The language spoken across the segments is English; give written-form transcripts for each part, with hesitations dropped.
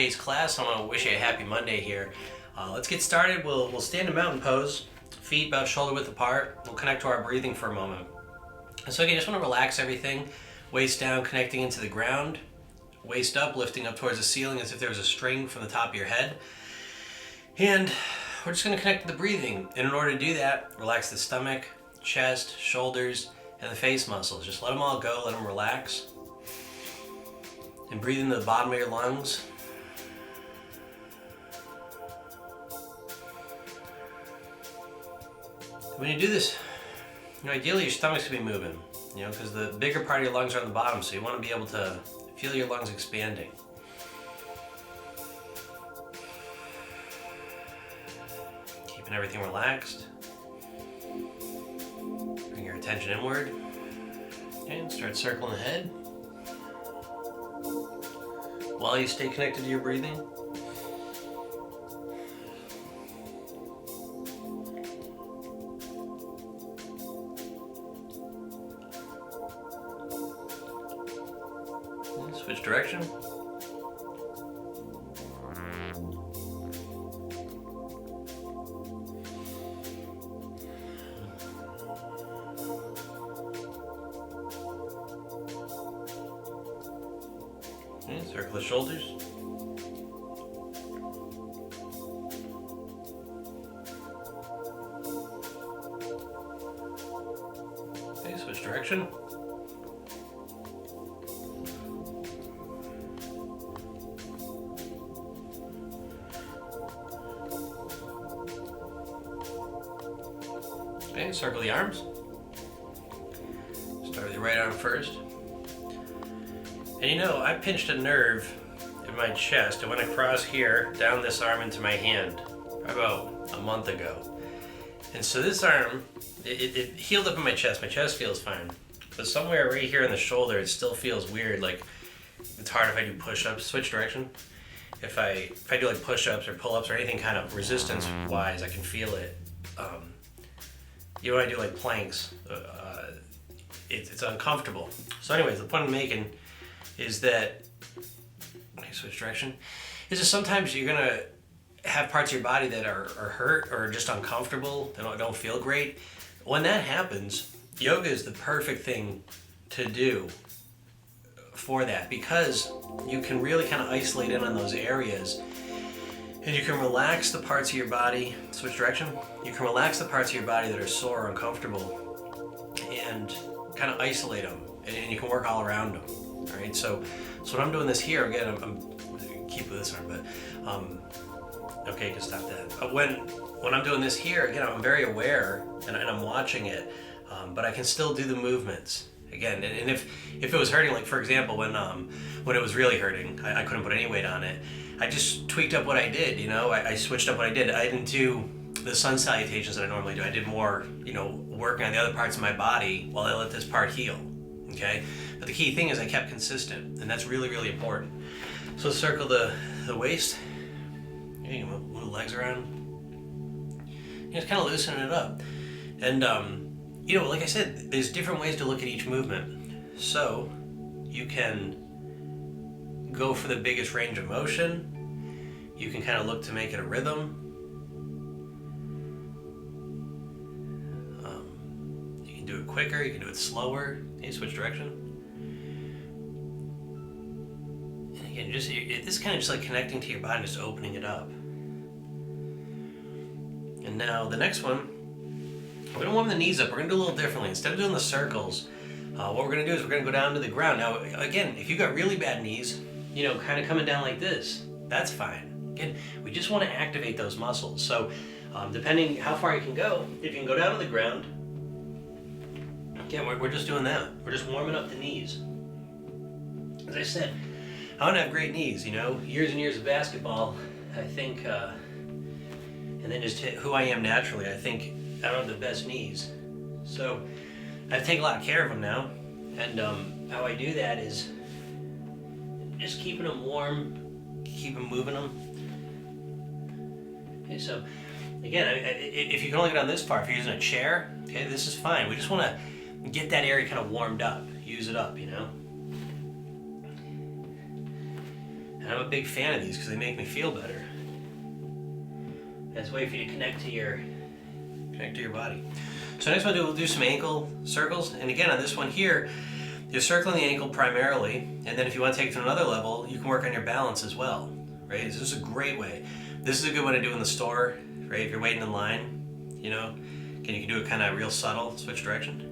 today's class. I want to wish you a happy Monday here. Let's get started. We'll stand in mountain pose, feet about shoulder width apart. We'll connect to our breathing for a moment. So again, just want to relax everything. Waist down, connecting into the ground. Waist up, lifting up towards the ceiling as if there was a string from the top of your head. And we're just going to connect to the breathing. And in order to do that, relax the stomach, chest, shoulders, and the face muscles. Just let them all go, let them relax. And breathe into the bottom of your lungs. When you do this, ideally your stomach's gonna be moving, because the bigger part of your lungs are on the bottom, so you want to be able to feel your lungs expanding. Keeping everything relaxed. Bring your attention inward. And start circling the head. While you stay connected to your breathing. Switch direction. Okay, circle the shoulders. Okay, switch direction. Okay, circle the arms. Start with your right arm first. And I pinched a nerve in my chest. It went across here, down this arm into my hand, about a month ago. And so this arm, it healed up in my chest. My chest feels fine. But somewhere right here in the shoulder, it still feels weird. Like, it's hard if I do push-ups. Switch direction. If I do like push-ups or pull-ups or anything kind of resistance-wise, I can feel it. When I do like planks, it's uncomfortable. So anyways, the point I'm making is that, okay, switch direction, is that sometimes you're gonna have parts of your body that are hurt or just uncomfortable, they don't feel great. When that happens, yoga is the perfect thing to do for that, because you can really kind of isolate in on those areas. And you can relax the parts of your body, switch direction, you can relax the parts of your body that are sore or uncomfortable and kind of isolate them, and you can work all around them. All right, so when I'm doing this here, again, I'm keep with this arm, but, okay, you can stop that. When I'm doing this here, again, I'm very aware and I'm watching it, but I can still do the movements. Again, and if it was hurting, like for example, when it was really hurting, I couldn't put any weight on it. I just tweaked up what I did, I switched up what I did. I didn't do the sun salutations that I normally do. I did more, working on the other parts of my body while I let this part heal, okay? But the key thing is I kept consistent, and that's really, really important. So circle the waist. You can move the legs around. Just kind of loosening it up. And, like I said, there's different ways to look at each movement. So you can go for the biggest range of motion. You can kind of look to make it a rhythm. You can do it quicker, you can do it slower. You switch direction. And again, this is kind of just like connecting to your body, just opening it up. And now the next one, we're gonna warm the knees up. We're gonna do a little differently. Instead of doing the circles, what we're gonna do is we're gonna go down to the ground. Now, again, if you've got really bad knees, kind of coming down like this, that's fine. Again, we just want to activate those muscles. So, depending how far you can go, if you can go down to the ground, again, we're just doing that. We're just warming up the knees. As I said, I don't have great knees, years and years of basketball, I think, and then just who I am naturally, I think I don't have the best knees. So I take a lot of care of them now, and how I do that is just keeping them warm, keep them moving them. Okay, so again, if you can only get on this far, if you're using a chair, okay, this is fine. We just want to get that area kind of warmed up, use it up, And I'm a big fan of these because they make me feel better. That's a way for you to connect to your body. So next we'll do some ankle circles. And again, on this one here, you're circling the ankle primarily, and then if you want to take it to another level, you can work on your balance as well, right? This is a great way. This is a good one to do in the store, right? If you're waiting in line, you know, you can do it kind of real subtle, switch direction.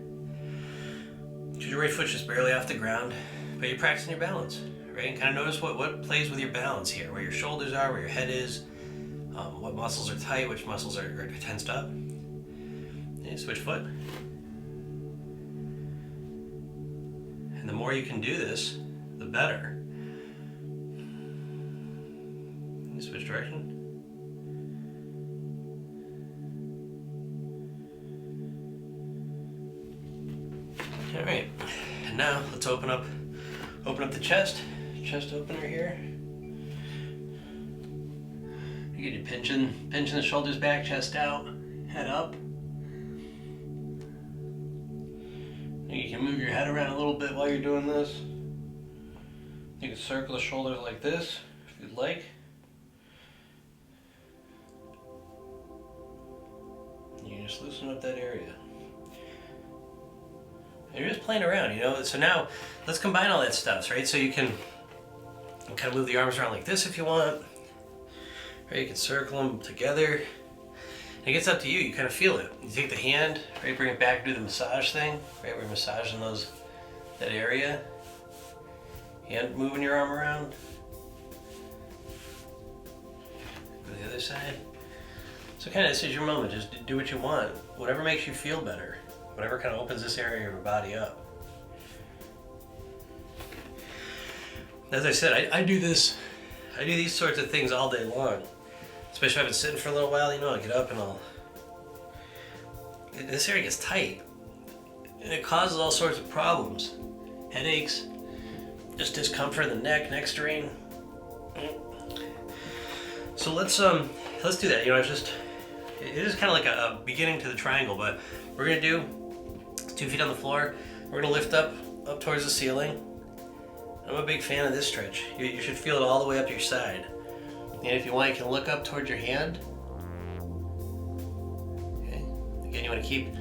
Your right foot's just barely off the ground, but you're practicing your balance, right? And kind of notice what plays with your balance here, where your shoulders are, where your head is, what muscles are tight, which muscles are tensed up. And switch foot. And the more you can do this, the better. And switch direction. All right, and now let's open up the chest opener here. You get you pinching the shoulders back, chest out, head up. You can move your head around a little bit while you're doing this. You can circle the shoulders like this if you'd like. You can just loosen up that area. And you're just playing around, you know. So now let's combine all that stuff, right? So you can kind of move the arms around like this if you want. Or you can circle them together. And it gets up to you. You kind of feel it. You take the hand, right, bring it back, do the massage thing, right? We're massaging that area. Hand moving your arm around. Go to the other side. So kind of this is your moment. Just do what you want. Whatever makes you feel better. Whatever kind of opens this area of your body up. As I said, I do these sorts of things all day long. Especially if I've been sitting for a little while, you know, I'll get up and this area gets tight. And it causes all sorts of problems. Headaches, just discomfort in the neck strain. So let's do that. You know, it is kind of like a beginning to the triangle, but we're gonna do 2 feet on the floor. We're gonna lift up towards the ceiling. I'm a big fan of this stretch. You should feel it all the way up your side. And if you want, you can look up towards your hand. Okay. Again, you want to keep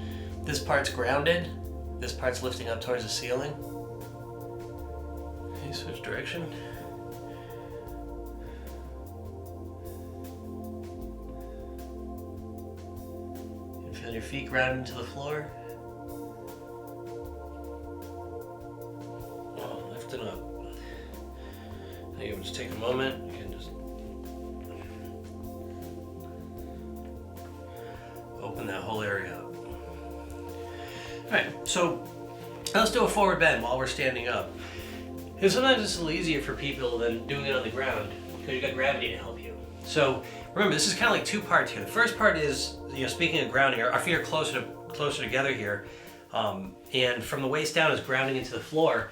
this part's grounded. This part's lifting up towards the ceiling. Okay, switch direction. And feel your feet grounded into the floor. Oh, lifting up. Now you can just take a moment. You can just open that whole area up. Alright, so let's do a forward bend while we're standing up. And sometimes it's a little easier for people than doing it on the ground because you've got gravity to help you. So remember, this is kind of like 2 parts here. The first part is, you know, speaking of grounding, our feet are closer together here. And from the waist down is grounding into the floor.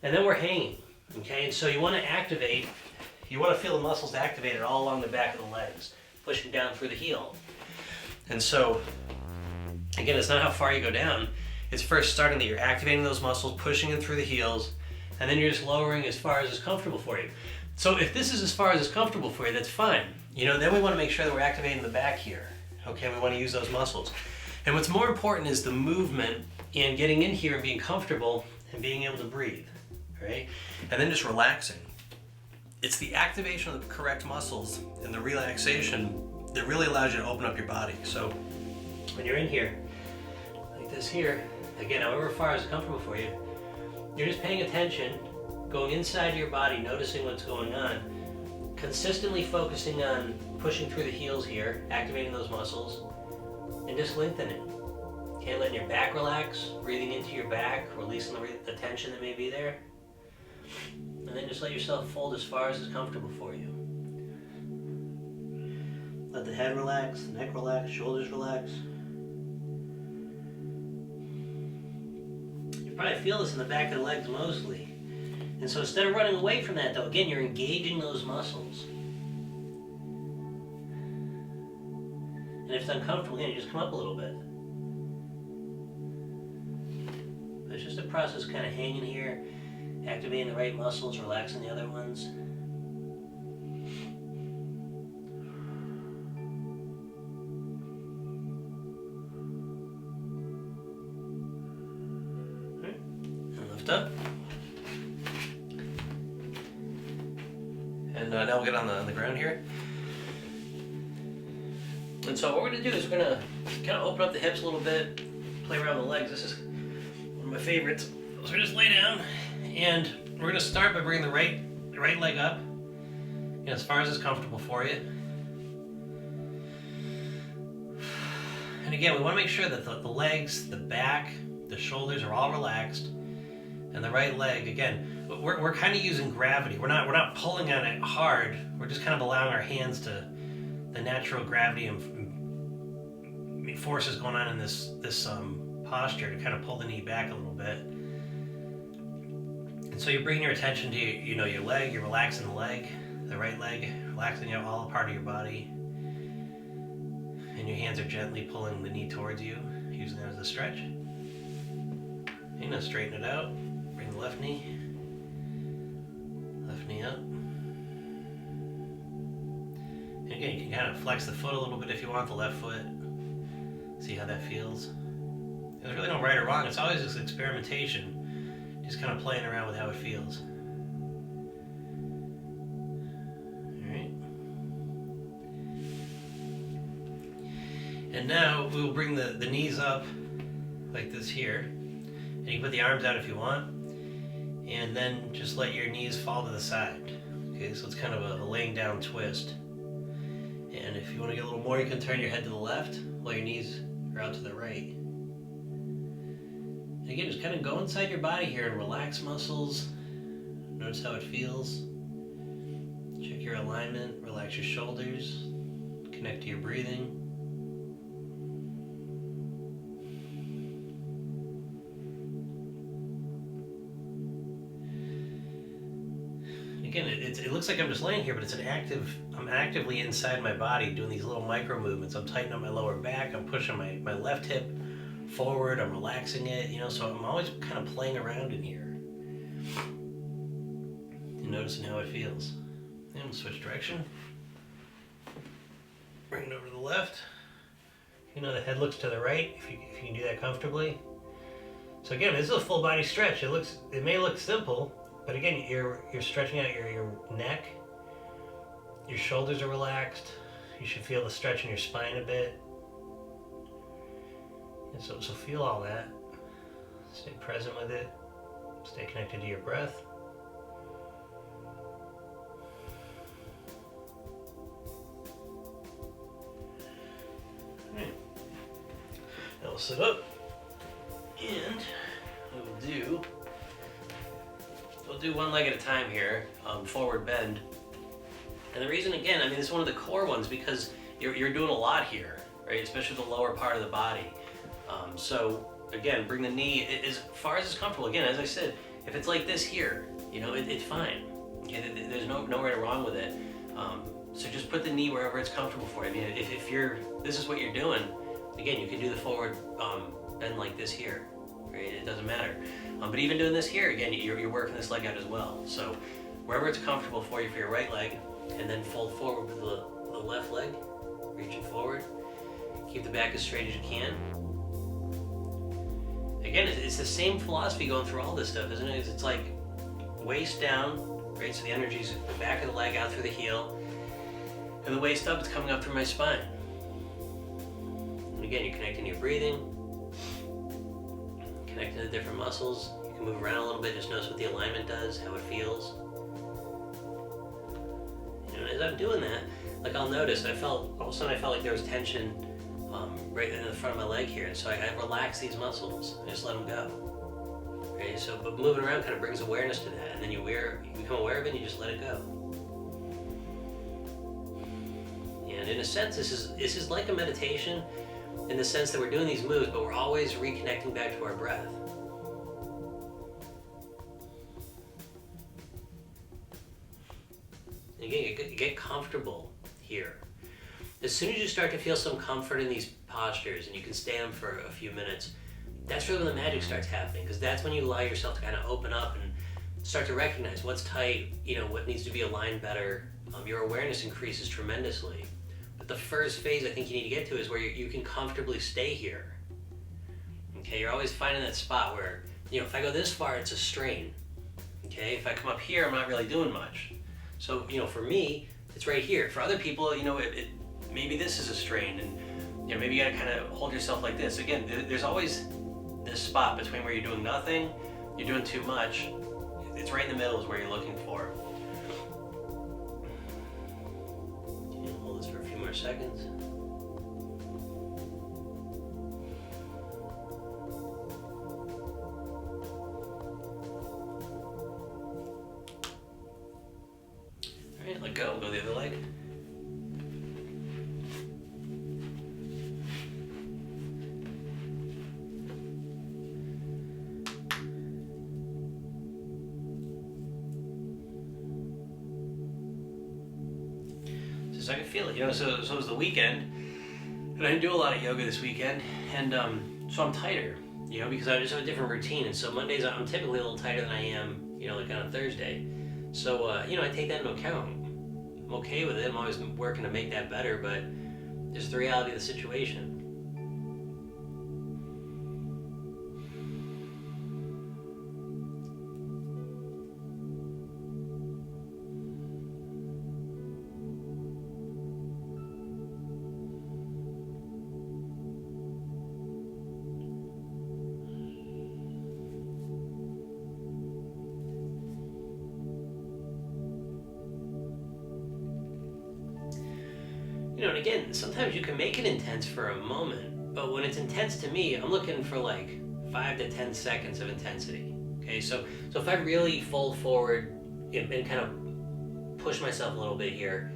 And then we're hanging. Okay, and so you want to feel the muscles activated all along the back of the legs, pushing down through the heel. And so, again, it's not how far you go down. It's first starting that you're activating those muscles, pushing them through the heels, and then you're just lowering as far as is comfortable for you. So if this is as far as is comfortable for you, that's fine. You know, then we want to make sure that we're activating the back here. Okay, we want to use those muscles. And what's more important is the movement and getting in here and being comfortable and being able to breathe, right? And then just relaxing. It's the activation of the correct muscles and the relaxation that really allows you to open up your body. So when you're in here, like this here, again, however far is comfortable for you, you're just paying attention, going inside your body, noticing what's going on, consistently focusing on pushing through the heels here, activating those muscles, and just lengthening. Okay, letting your back relax, breathing into your back, releasing the tension that may be there. And then just let yourself fold as far as is comfortable for you. Let the head relax, the neck relax, shoulders relax. You probably feel this in the back of the legs mostly. And so instead of running away from that though, again, you're engaging those muscles. And if it's uncomfortable, again, you just come up a little bit. But it's just a process kind of hanging here, activating the right muscles, relaxing the other ones. lift up. And now we'll get on the ground here. And so what we're gonna do is we're gonna kind of open up the hips a little bit, play around with the legs. This is one of my favorites. So we just lay down, and we're gonna start by bringing the right leg up, as far as it's comfortable for you. And again, we want to make sure that the legs, the back, the shoulders are all relaxed, and the right leg, again, we're kind of using gravity. We're not pulling on it hard. We're just kind of allowing our hands to the natural gravity and forces going on in this posture to kind of pull the knee back a little bit. And so you're bringing your attention to your leg. You're relaxing the leg, the right leg, relaxing all part of your body. And your hands are gently pulling the knee towards you, using it as a stretch. You're gonna straighten it out. Bring the left knee up. And again, you can kind of flex the foot a little bit if you want, the left foot. See how that feels. There's really no right or wrong. It's always just experimentation, just kind of playing around with how it feels. And now we will bring the knees up like this here. And you can put the arms out if you want. And then just let your knees fall to the side. Okay, so it's kind of a laying down twist. And if you want to get a little more, you can turn your head to the left while your knees are out to the right. And again, just kind of go inside your body here and relax muscles. Notice how it feels. Check your alignment, relax your shoulders, connect to your breathing. Again, it looks like I'm just laying here, but I'm actively inside my body doing these little micro movements. I'm tightening up my lower back, I'm pushing my left hip forward, I'm relaxing it, so I'm always kind of playing around in here. And noticing how it feels. And we'll switch direction. Bring it over to the left. The head looks to the right, if you can do that comfortably. So again, this is a full body stretch. It may look simple, but again, you're stretching out your neck. Your shoulders are relaxed. You should feel the stretch in your spine a bit. And so feel all that. Stay present with it. Stay connected to your breath. Alright. Now we'll sit up. And we'll do one leg at a time here, forward bend. And the reason, again, this is one of the core ones because you're doing a lot here, right? Especially the lower part of the body. So again, bring the knee as far as it's comfortable. Again, as I said, if it's like this here, it's fine. Okay, there's no right or wrong with it. So just put the knee wherever it's comfortable for you. If this is what you're doing, again, you can do the forward bend like this here. Right? It doesn't matter. But even doing this here, again, you're working this leg out as well. So wherever it's comfortable for you for your right leg, and then fold forward with the left leg, reaching forward. Keep the back as straight as you can. Again, it's the same philosophy going through all this stuff, isn't it? It's like waist down, right? So the energy's the back of the leg out through the heel, and the waist up, it's coming up through my spine. And again, you're connecting your breathing, connecting to the different muscles. You can move around a little bit, just notice what the alignment does, how it feels. As I'm doing that, I'll notice, all of a sudden I felt like there was tension right in the front of my leg here, and so I relax these muscles. I just let them go. Right? So, but moving around kind of brings awareness to that, and then you become aware of it, and you just let it go. And in a sense, this is like a meditation, in the sense that we're doing these moves, but we're always reconnecting back to our breath. Again, you get comfortable here. As soon as you start to feel some comfort in these postures and you can stay them for a few minutes, that's really when the magic starts happening, because that's when you allow yourself to kind of open up and start to recognize what's tight, what needs to be aligned better. Your awareness increases tremendously. But the first phase I think you need to get to is where you can comfortably stay here. Okay, you're always finding that spot where if I go this far, it's a strain. Okay, if I come up here, I'm not really doing much. So, for me, it's right here. For other people, maybe this is a strain, and maybe you gotta kind of hold yourself like this. Again, there's always this spot between where you're doing nothing, you're doing too much. It's right in the middle is where you're looking for. Okay, hold this for a few more seconds. All right, let go. Go the other leg. So I can feel it, so it was the weekend, and I didn't do a lot of yoga this weekend, and so I'm tighter, because I just have a different routine, and so Mondays I'm typically a little tighter than I am, like on a Thursday, so, I take that into account. I'm okay with it, I'm always working to make that better, but it's the reality of the situation. And again, sometimes you can make it intense for a moment, but when it's intense to me, I'm looking for like 5 to 10 seconds of intensity. Okay, so if I really fold forward and kind of push myself a little bit here,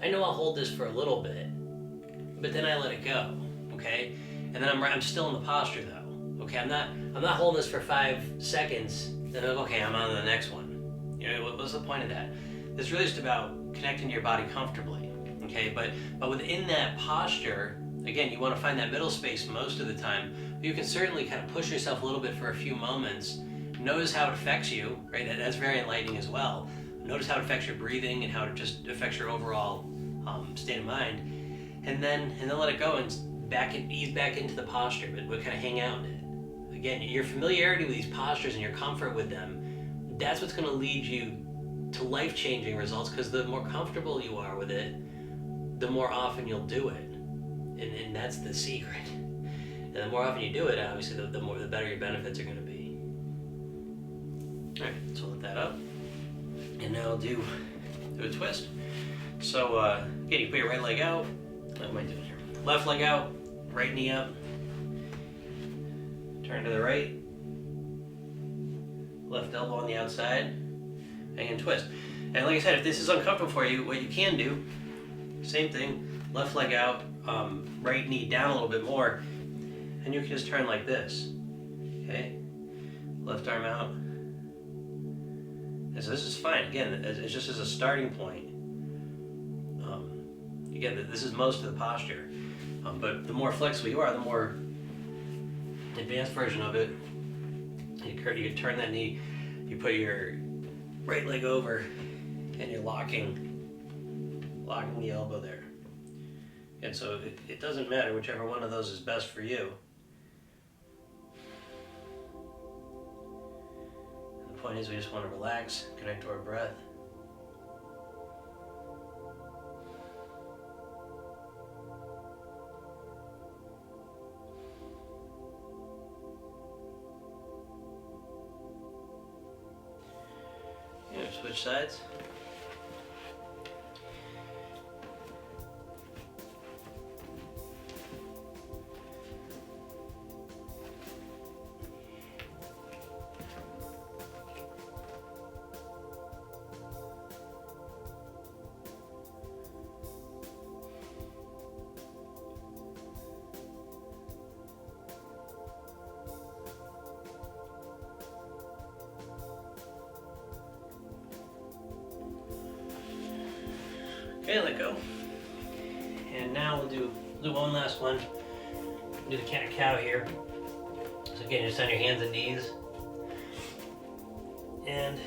I know I'll hold this for a little bit, but then I let it go. Okay, and then I'm still in the posture though. Okay, I'm not holding this for 5 seconds. Then I'm like, okay, I'm on to the next one. What's the point of that? It's really just about connecting to your body comfortably. Okay, but within that posture, again, you want to find that middle space most of the time. But you can certainly kind of push yourself a little bit for a few moments. Notice how it affects you, right? That's very enlightening as well. Notice how it affects your breathing and how it just affects your overall state of mind. And then let it go and ease back into the posture, but kind of hang out in it. Again, your familiarity with these postures and your comfort with them, that's what's going to lead you to life-changing results, because the more comfortable you are with it, the more often you'll do it, and that's the secret. And the more often you do it, obviously, the better your benefits are going to be. All right, so let that up, and now I'll do a twist. So again, you put your right leg out. What am I doing here? Left leg out, right knee up. Turn to the right. Left elbow on the outside, and you can twist. And like I said, if this is uncomfortable for you, what you can do, same thing, left leg out, right knee down a little bit more, and you can just turn like this, okay? Left arm out. And so this is fine, again, it's just as a starting point. Again, this is most of the posture, but the more flexible you are, the more advanced version of it, you can turn that knee, you put your right leg over, and you're locking the elbow there. And so it doesn't matter whichever one of those is best for you. And the point is, we just want to relax, connect to our breath. Switch sides. Okay, let go. And now we'll do one last one. Do the cat-cow here. So again, just on your hands and knees. And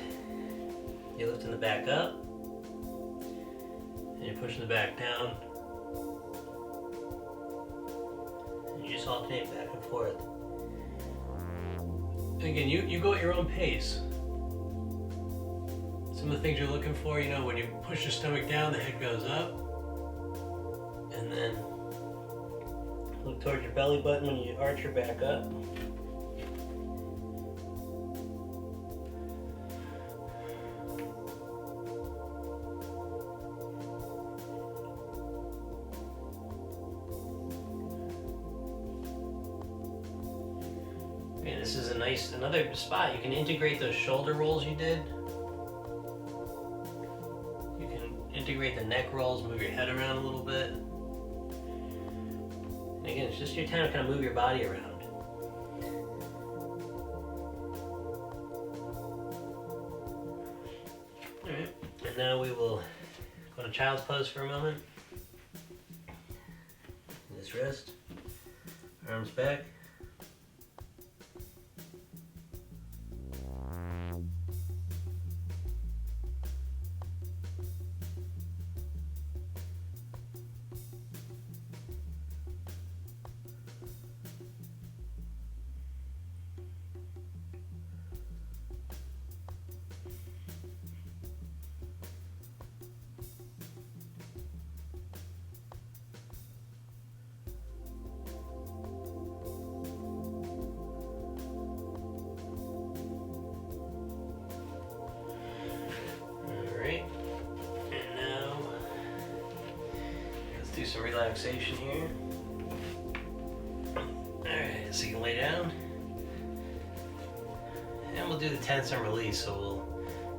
you're lifting the back up. And you're pushing the back down. And you just alternate back and forth. Again, you go at your own pace. Some of the things you're looking for, you know, when you push your stomach down, the head goes up. And then look towards your belly button when you arch your back up. Okay, this is another spot. You can integrate those shoulder rolls you did. You can integrate the neck rolls, move your head around a little bit. And again, it's just your time to kind of move your body around. Alright, and now we will go to child's pose for a moment. Just rest, arms back. Do some relaxation here. Alright, so you can lay down. And we'll do the tense and release. So we'll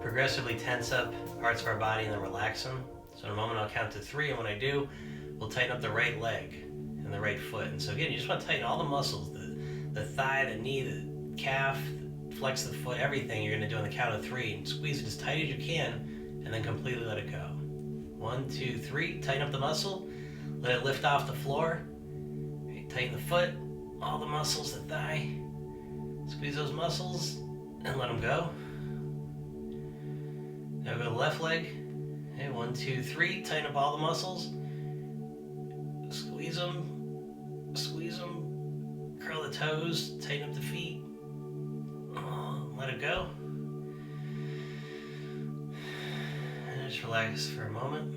progressively tense up parts of our body and then relax them. So in a moment I'll count to 3, and when I do, we'll tighten up the right leg and the right foot. And so again, you just want to tighten all the muscles, the thigh, the knee, the calf, flex the foot, everything you're going to do on the count of 3. And squeeze it as tight as you can, and then completely let it go. 1, 2, 3, tighten up the muscle. Let it lift off the floor. Right, tighten the foot, all the muscles, the thigh. Squeeze those muscles and let them go. Now go to the left leg. Okay, 1, 2, 3, tighten up all the muscles. Squeeze them, curl the toes, tighten up the feet. Let it go. And just relax for a moment.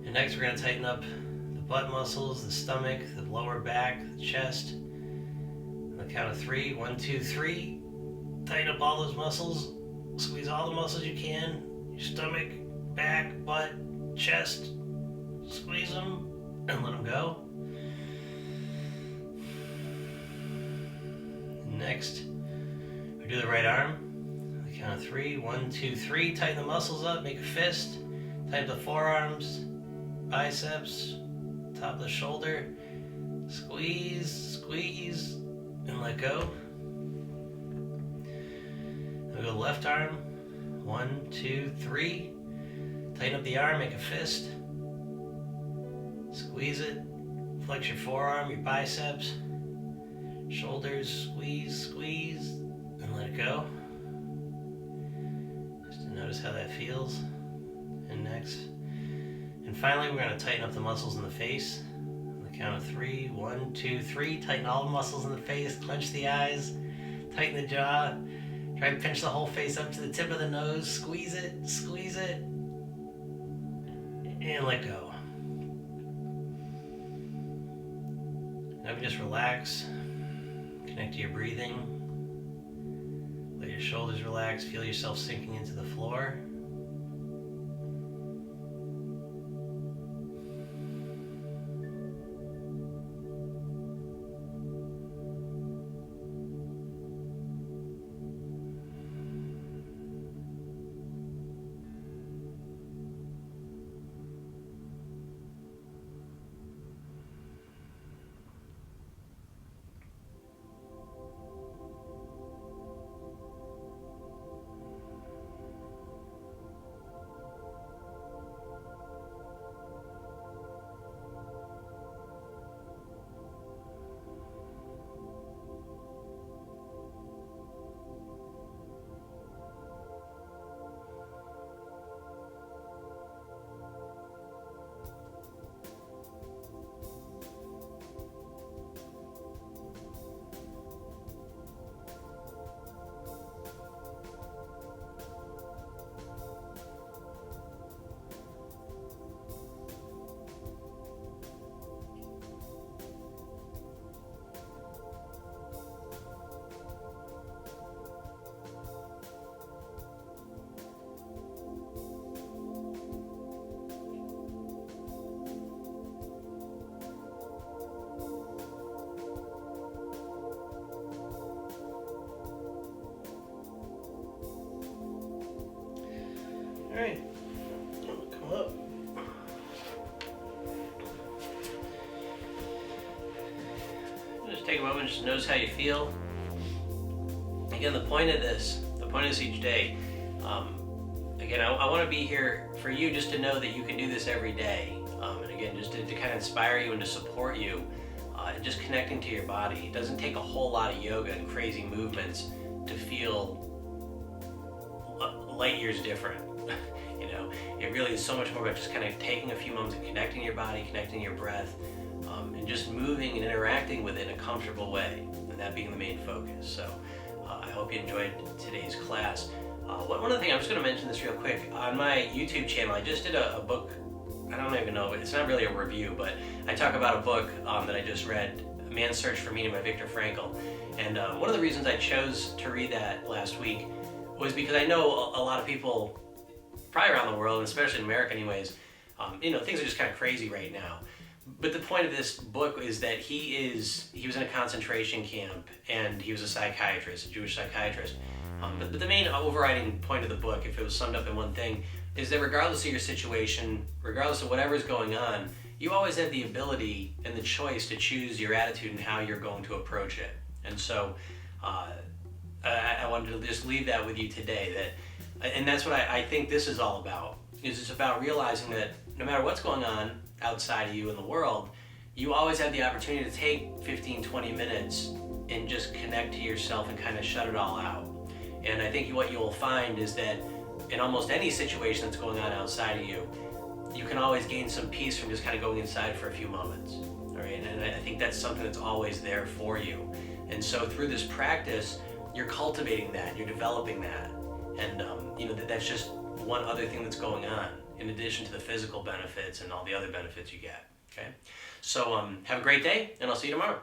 And next we're going to tighten up the butt muscles, the stomach, the lower back, the chest. On the count of 3, 1, 2, 3. Tighten up all those muscles. Squeeze all the muscles you can. Your stomach, back, butt, chest. Squeeze them and let them go. And next, we do the right arm. On the count of 3, 1, 2, 3. Tighten the muscles up, make a fist. Tighten the forearms. Biceps, top of the shoulder, squeeze, and let go. Then go left arm, 1, 2, 3. Tighten up the arm, make a fist. Squeeze it, flex your forearm, your biceps, shoulders, squeeze, and let it go. Just to notice how that feels. And next. And finally, we're going to tighten up the muscles in the face. On the count of 3, 1, 2, 3. Tighten all the muscles in the face, clench the eyes, tighten the jaw. Try and pinch the whole face up to the tip of the nose. Squeeze it, and let go. Now we just relax, connect to your breathing. Let your shoulders relax, feel yourself sinking into the floor. right. Come up. Just take a moment, just notice how you feel. Again, the point of this each day, again, I want to be here for you just to know that you can do this every day. And again, just to kind of inspire you and to support you, and just connecting to your body. It doesn't take a whole lot of yoga and crazy movements to feel light years different. You know, it really is so much more about just kind of taking a few moments and connecting your body, connecting your breath, and just moving and interacting with it in a comfortable way, and that being the main focus. So I hope you enjoyed today's class. One other thing, I'm just going to mention this real quick. On my YouTube channel, I just did a book. I don't even know, it's not really a review, but I talk about a book that I just read, A Man's Search for Meaning by Viktor Frankl. And one of the reasons I chose to read that last week was because I know a lot of people, probably around the world, and especially in America anyways, you know, things are just kind of crazy right now. But the point of this book is that he was in a concentration camp, and he was a psychiatrist, a Jewish psychiatrist. But the main overriding point of the book, if it was summed up in one thing, is that regardless of your situation, regardless of whatever's going on, you always have the ability and the choice to choose your attitude and how you're going to approach it. And so I wanted to just leave that with you today. And that's what I think this is all about. It's about realizing that no matter what's going on outside of you in the world, you always have the opportunity to take 15, 20 minutes and just connect to yourself and kind of shut it all out. And I think what you'll find is that in almost any situation that's going on outside of you, you can always gain some peace from just kind of going inside for a few moments. All right, and I think that's something that's always there for you. And so through this practice, you're cultivating that, you're developing that. And you know, that's just one other thing that's going on in addition to the physical benefits and all the other benefits you get. Okay, so have a great day, and I'll see you tomorrow.